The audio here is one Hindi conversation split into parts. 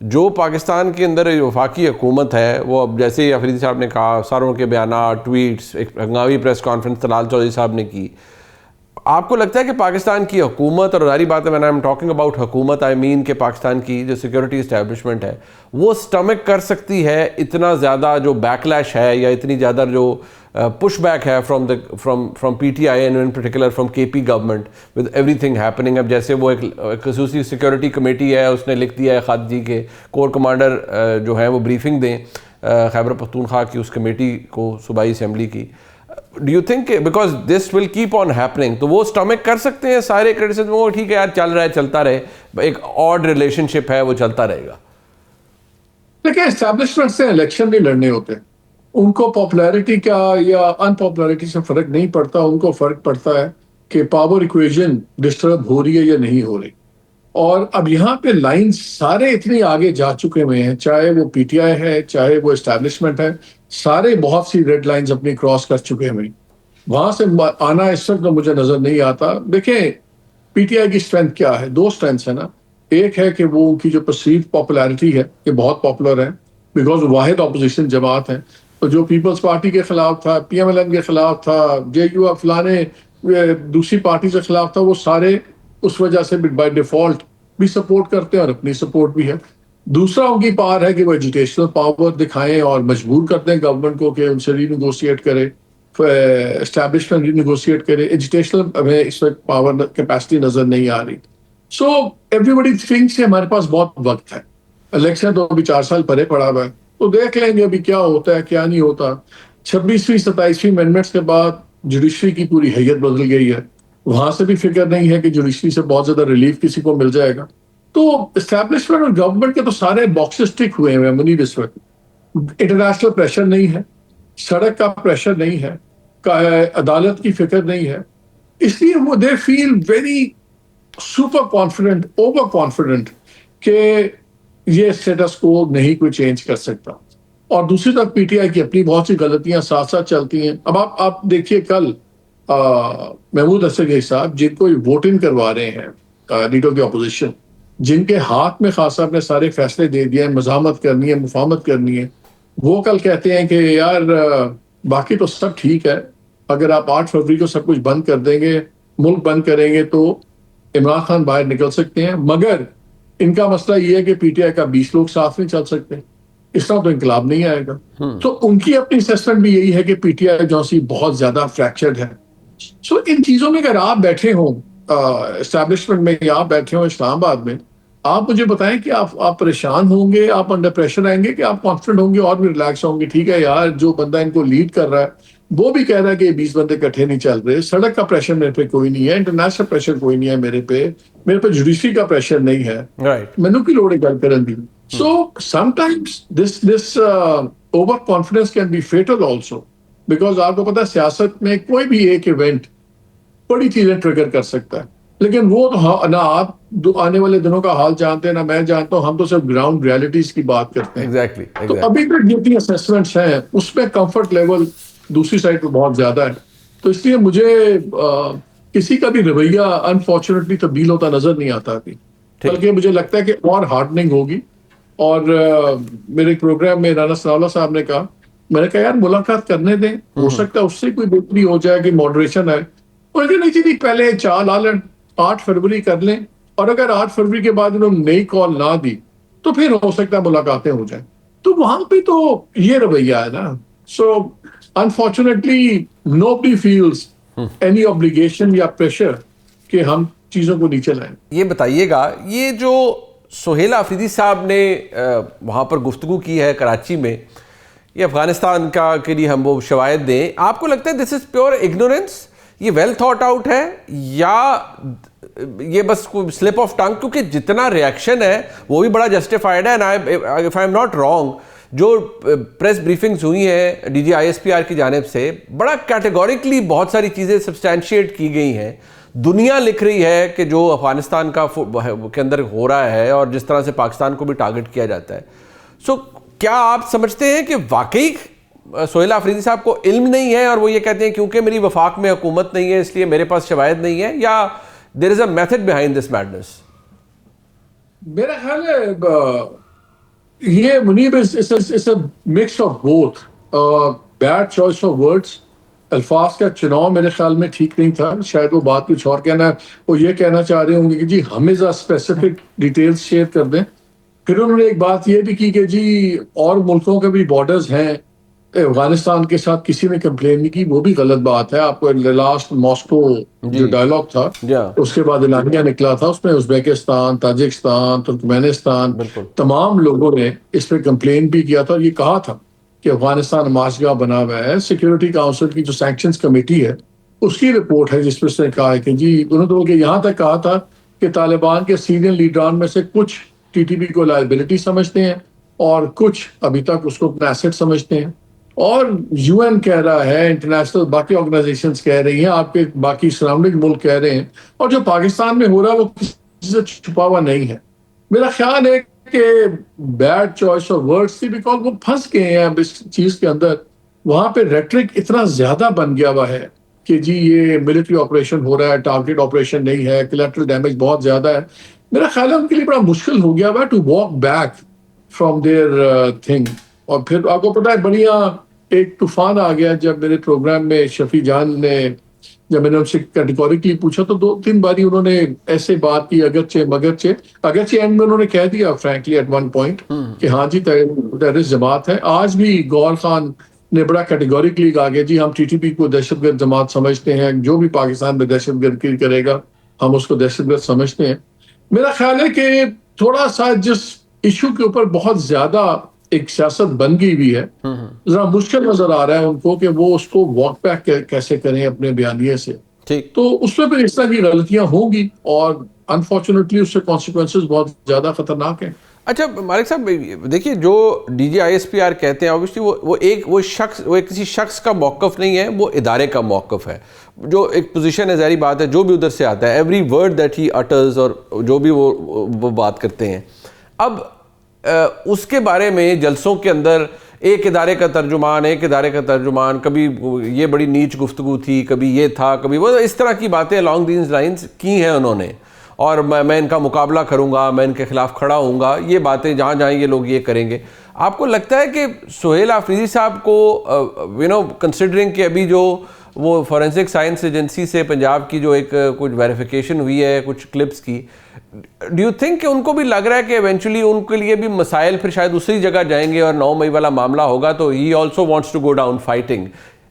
जो पाकिस्तान के अंदर वफाकी हुकूमत है वो अब जैसे ही अफरीदी साहब ने कहा, सारों के बयाना, ट्वीट्स, एक हंगामी प्रेस कॉन्फ्रेंस तलाल चौधरी साहब ने की, आपको लगता है कि पाकिस्तान की हुकूमत, और जारी बात है मैंने आई एम टॉकिंग अबाउट हुकूमत, आई मीन कि पाकिस्तान की जो सिक्योरिटी इस्टेब्लिशमेंट है वो स्टमक कर सकती है इतना ज़्यादा जो बैकलैश है या इतनी ज़्यादा जो पुश बैक है from PTI and in particular from KP government with everything happening? अब जैसे वो एक खसूसी सिक्योरिटी कमेटी है, उसने लिख दिया है ख़त जी के कोर कमांडर जो है वो ब्रीफिंग दें खैबर पख्तूनख्वा की उस कमेटी को, सूबाई असम्बली की। Do you think because this will keep on happening, तो वो स्टमक कर सकते हैं सारे क्रिटिसिज्म? वो ठीक है यार, चल रहा है, चलता रहे, एक ऑड रिलेशनशिप है, वो चलता रहेगा। देखिए, एस्टैब्लिशमेंट से इलेक्शन नहीं लड़ने होते, उनको पॉपुलैरिटी का या अनपॉपुलैरिटी से फर्क नहीं पड़ता, उनको फर्क पड़ता है कि पावर इक्वेशन डिस्टर्ब हो रही है या नहीं हो रही। और अब यहाँ पे लाइन सारे इतनी आगे जा चुके हुए हैं, चाहे वो PTI है, चाहे वो एस्टैब्लिशमेंट है, सारे बहुत सी रेड लाइंस अपनी क्रॉस कर चुके हैं। वहां से आना इस वक्त मुझे नजर नहीं आता। देखें, PTI की स्ट्रेंथ क्या है? दो स्ट्रेंथ्स है ना। एक है कि वो उनकी जो परसीव पॉपुलैरिटी है कि बहुत पॉपुलर है, बिकॉज वाहिद ऑपोजिशन जमात है। तो जो पीपल्स पार्टी के खिलाफ था, PMLN के खिलाफ था, JUF फलाने दूसरी पार्टी के खिलाफ था, वो सारे उस वजह से बाय डिफॉल्ट भी सपोर्ट करते हैं और अपनी सपोर्ट भी है। दूसरा उनकी पावर है कि वो एजुकेशनल पावर दिखाएं और मजबूर करते हैं गवर्नमेंट को कि उनसे रीनेगोशिएट करे, एस्टैब्लिशमेंट रीनेगोशिएट करे। एजुकेशनल हमें इस वक्त पावर कैपेसिटी नजर नहीं आ रही। सो एवरीबडी थिंक्स हमारे पास बहुत वक्त है, इलेक्शन तो अभी 4 साल परे पड़ा हुआ है, तो देख लेंगे अभी क्या होता है क्या नहीं होता। 26वीं 27वीं अमेंडमेंट्स के बाद जुडिशरी की पूरी हैयत बदल गई है, वहां से भी फिक्र नहीं है कि जुडिशरी से बहुत ज्यादा रिलीफ किसी को मिल जाएगा। तो एस्टैब्लिशमेंट और गवर्नमेंट के तो सारे बॉक्सेस टिक हुए हैं मुनीर इस वक्त। इंटरनेशनल प्रेशर नहीं है, सड़क का प्रेशर नहीं है, अदालत की फिक्र नहीं है, इसलिए वो they feel very super confident, over confident कि ये स्टेटस को नहीं कोई चेंज कर सकता। और दूसरी तरफ PTI की अपनी बहुत सी गलतियां साथ साथ चलती हैं। अब आप देखिए, कल महमूद असगर साहब जिनको वोटिंग करवा रहे हैं लीडर की अपोजिशन, जिनके हाथ में खास साहब ने सारे फैसले दे दिए हैं, मज़ामत करनी है, मुफाहमत करनी है, वो कल कहते हैं कि यार बाकी तो सब ठीक है, अगर आप 8 फरवरी को सब कुछ बंद कर देंगे, मुल्क बंद करेंगे, तो इमरान खान बाहर निकल सकते हैं। मगर इनका मसला ये है कि PTI का 20 लोग साथ नहीं चल सकते, इस तरह तो इनकलाब नहीं आएगा। तो उनकी अपनी असेसमेंट भी यही है कि PTI जो सी बहुत ज्यादा फ्रैक्चर्ड है। सो इन चीजों में अगर आप बैठे हो एस्टैब्लिशमेंट में या आप बैठे हो इस्लामाबाद में, आप मुझे बताएं कि आप परेशान होंगे, आप अंडर प्रेशर आएंगे, कि आप कॉन्फिडेंट होंगे और भी रिलैक्स होंगे? ठीक है यार, जो बंदा इनको लीड कर रहा है वो भी कह रहा है कि 20 बंदे इकट्ठे नहीं चल रहे, सड़क का प्रेशर मेरे पे कोई नहीं है, इंटरनेशनल प्रेशर कोई नहीं है मेरे पे जुडिशरी का प्रेशर नहीं है, मैनू की लोड़ है गल करन दी। So sometimes this overconfidence can be fatal also, because आपको पता है सियासत में कोई भी एक इवेंट बड़ी चीजें ट्रिगर कर सकता है, लेकिन वो तो ना आप आने वाले दिनों का हाल जानते हैं ना मैं जानता हूं, हम तो सिर्फ ग्राउंड रियलिटीज की बात करते हैं। Exactly. तो अभी तक जितनी असेसमेंट्स हैं उसमें कंफर्ट लेवल दूसरी साइड पे बहुत ज्यादा है, तो इसलिए मुझे किसी का भी रवैया अनफॉर्चुनेटली तब्दील होता नजर नहीं आता अभी, बल्कि मुझे लगता है कि और हार्डनिंग होगी। और मेरे प्रोग्राम में राना सनाउल्लाह साहब ने कहा, मैंने कहा यार मुलाकात करने दें, हो सकता है उससे कोई बेहतरी हो जाए कि मॉडरेशन है। और नहीं जी, पहले चाल आलन 8 फरवरी कर लें, और अगर 8 फरवरी के बाद उन्होंने नई कॉल ना दी तो फिर हो सकता है मुलाकातें हो जाए। तो वहां पे तो ये रवैया है ना। So unfortunately nobody feels any obligation या प्रेशर कि हम चीजों को नीचे लाएं। ये बताइएगा, ये जो सुहेला अफरीदी साहब ने वहाँ पर गुफ्तगू की है कराची में, ये अफगानिस्तान का के लिए हम वो शवायद दें, आपको लगता है दिस इज प्योर इग्नोरेंस, ये वेल थॉट आउट है, या ये बस कोई स्लिप ऑफ टंग? क्योंकि जितना रिएक्शन है वो भी बड़ा जस्टिफाइड है। And if I am not wrong, जो प्रेस ब्रीफिंग्स हुई हैं DG ISPR की जानिब से, बड़ा कैटेगोरिकली बहुत सारी चीज़ें सब्सटैंशिएट की गई हैं। दुनिया लिख रही है कि जो अफगानिस्तान का के अंदर हो रहा है और जिस तरह से पाकिस्तान को भी टारगेट किया जाता है। सो क्या आप समझते हैं कि वाकई सुहेला अफरीदी साहब को इल्म नहीं है और वो ये कहते हैं क्योंकि मेरी वफाक में हुकूमत नहीं है इसलिए मेरे पास शवायद नहीं है, या there is a method behind this madness? मेरा ख्याल है ये Muneeb it's a mix of both. Bad choice of words, अल्फाज का चुनाव मेरे ख्याल में ठीक नहीं था। शायद वो बात कुछ और कहना, वो ये कहना चाह रहे होंगे कि जी हमें ज़रा स्पेसिफिक डिटेल्स शेयर कर दें। फिर उन्होंने एक बात ये भी की कि जी और मुल्कों के भी बॉर्डर्स हैं अफगानिस्तान के साथ, किसी ने कंप्लेन नहीं की, वो भी गलत बात है। आपको लास्ट मॉस्को जी। जो डायलॉग था, या उसके बाद एलानिया निकला था, उसमें उज्बेकिस्तान, ताजिकिस्तान, तुर्कमेनिस्तान, बिल्कुल। तमाम लोगों ने इस पर कंप्लेन भी किया था और ये कहा था कि अफगानिस्तान माशगा बना हुआ है। सिक्योरिटी काउंसिल की जो सैंक्शंस कमेटी है, उसकी रिपोर्ट है जिसमें उसने कहा है कि जी उन्होंने तो बल्कि यहाँ तक कहा था कि तालिबान के सीनियर लीडरान में से कुछ टीटीपी को लायबिलिटी समझते हैं और कुछ अभी तक उसको अपना एसेट समझते हैं। और यूएन कह रहा है, इंटरनेशनल बाकी ऑर्गेनाइजेशंस कह रही हैं, आपके बाकी सराउंडिंग मुल्क कह रहे हैं, और जो पाकिस्तान में हो रहा है वो किसी से छुपा हुआ नहीं है। मेरा ख्याल है कि बैड चॉइस ऑफ वर्ड्स थी, बिकॉज वो फंस गए हैं अब इस चीज के अंदर। वहां पे रेटरिक इतना ज्यादा बन गया हुआ है कि जी ये मिलिट्री ऑपरेशन हो रहा है, टारगेट ऑपरेशन नहीं है, कोलैटरल डैमेज बहुत ज्यादा है। मेरा ख्याल है उनके लिए बड़ा मुश्किल हो गया हुआ to walk back from there thing. और फिर आपको पता है बढ़िया एक तूफान आ गया जब मेरे प्रोग्राम में शफी जान ने, जब मैंने उनसे कैटेगोरिकली पूछा तो दो तीन बारी उन्होंने ऐसे बात की, अगरचे मगरचे। अगरचे एंड में उन्होंने कह दिया फ्रैंकली एट वन पॉइंट कि हाँ जी टेररिस्ट जमात है। आज भी गौर खान ने बड़ा कैटेगोरिकली कहा कि जी हम टीटीपी को दहशतगर्द जमात समझते हैं, जो भी पाकिस्तान में दहशतगर्द करेगा हम उसको दहशतगर्द समझते हैं। मेरा ख्याल है कि थोड़ा सा जिस इशू के ऊपर बहुत ज्यादा एक सियासत बन गई हुई है, जरा मुश्किल नजर आ रहा है उनको कि वो उसको वॉक बैक कैसे करें अपने बयानिए से। ठीक। तो उसमें फिर इस तरह की गलतियां होंगी और अनफॉर्चुनेटली उससे कॉन्सिक्वेंसेस बहुत ज्यादा खतरनाक हैं। अच्छा मालिक साहब, देखिए जो DGISPR कहते हैं ऑब्वियसली वो किसी शख्स का मौक़िफ़ नहीं है, वो इदारे का मौक़िफ़ है, जो एक पोजीशन है। ज़ाहिर बात है जो भी उधर से आता है, every word that he utters और जो भी वो बात करते हैं। अब उसके बारे में जलसों के अंदर एक इदारे का तर्जुमान, कभी ये बड़ी नीच गुफ्तगू थी, कभी ये था, कभी वो, इस तरह की बातें अलॉन्ग दीज लाइन्स की हैं उन्होंने। और मैं इनका मुकाबला करूंगा, मैं इनके खिलाफ खड़ा होऊंगा, ये बातें जहाँ जहाँ ये लोग ये करेंगे। आपको लगता है कि सुहेल आफरीदी साहब को कंसिडरिंग कि अभी जो वो फॉरेंसिक साइंस एजेंसी से पंजाब की जो एक कुछ वेरिफिकेशन हुई है कुछ क्लिप्स की, डू यू थिंक कि उनको भी लग रहा है कि इवेंचुअली उनके लिए भी मसाइल फिर शायद उसी जगह जाएंगे और 9 मई वाला मामला होगा तो he also wants to go down fighting?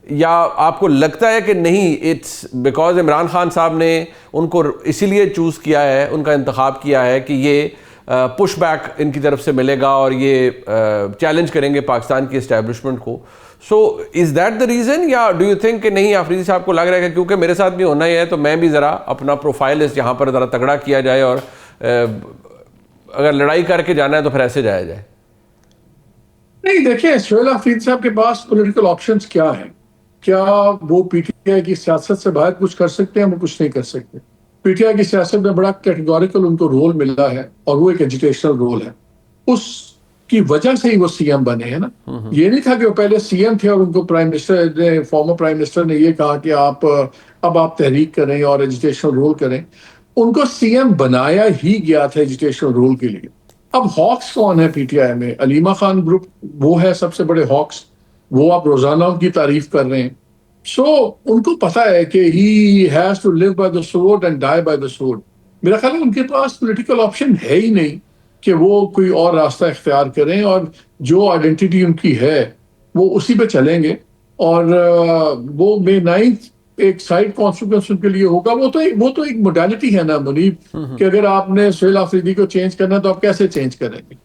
या आपको लगता है कि नहीं, इट्स बिकॉज इमरान खान साहब ने उनको इसीलिए चूज़ किया है, उनका इंतखाब किया है कि ये पुश बैक इनकी तरफ से मिलेगा और ये चैलेंज करेंगे पाकिस्तान की इस्टेब्लिशमेंट को? So is that the reason, या डू यू थिंक कि नहीं आफरीदी साहब को लग रहा है कि क्योंकि मेरे साथ भी होना ही है तो मैं भी ज़रा अपना प्रोफाइल इस यहाँ पर ज़रा तगड़ा किया जाए और अगर लड़ाई करके जाना है तो फिर ऐसे जाया जाए? नहीं, देखिए सुहेल आफरीदी साहब के पास पॉलिटिकल ऑप्शंस क्या है? क्या वो पीटीआई की सियासत से बाहर कुछ कर सकते हैं? वो कुछ नहीं कर सकते। पीटीआई की सियासत में बड़ा कैटेगोरिकल उनको रोल मिला है और वो एक एजुकेशनल रोल है। उसकी वजह से ही वो सीएम बने हैं ना। ये नहीं था कि वो पहले सीएम थे और उनको प्राइम मिनिस्टर ने, फॉर्मर प्राइम मिनिस्टर ने ये कहा कि आप अब आप तहरीक करें और एजुकेशनल रोल करें। उनको सीएम बनाया ही गया था एजुकेशनल रोल के लिए। अब हॉक्स कौन है पीटीआई में? अलीमा खान ग्रुप वो है सबसे बड़े हॉक्स। वो आप रोजाना उनकी तारीफ कर रहे हैं। सो उनको पता है कि he has to live by the sword and die by the sword. मेरा ख्याल है उनके पास पॉलिटिकल ऑप्शन है ही नहीं कि वो कोई और रास्ता इख्तियार करें, और जो आइडेंटिटी उनकी है वो उसी पे चलेंगे। और वो मे 9th एक साइड कॉन्स्टिट्यूंसी के लिए होगा। वो तो एक मोडालिटी है ना मुनीब, कि अगर आपने सुहेल आफरीदी को चेंज करना है तो आप कैसे चेंज करेंगे?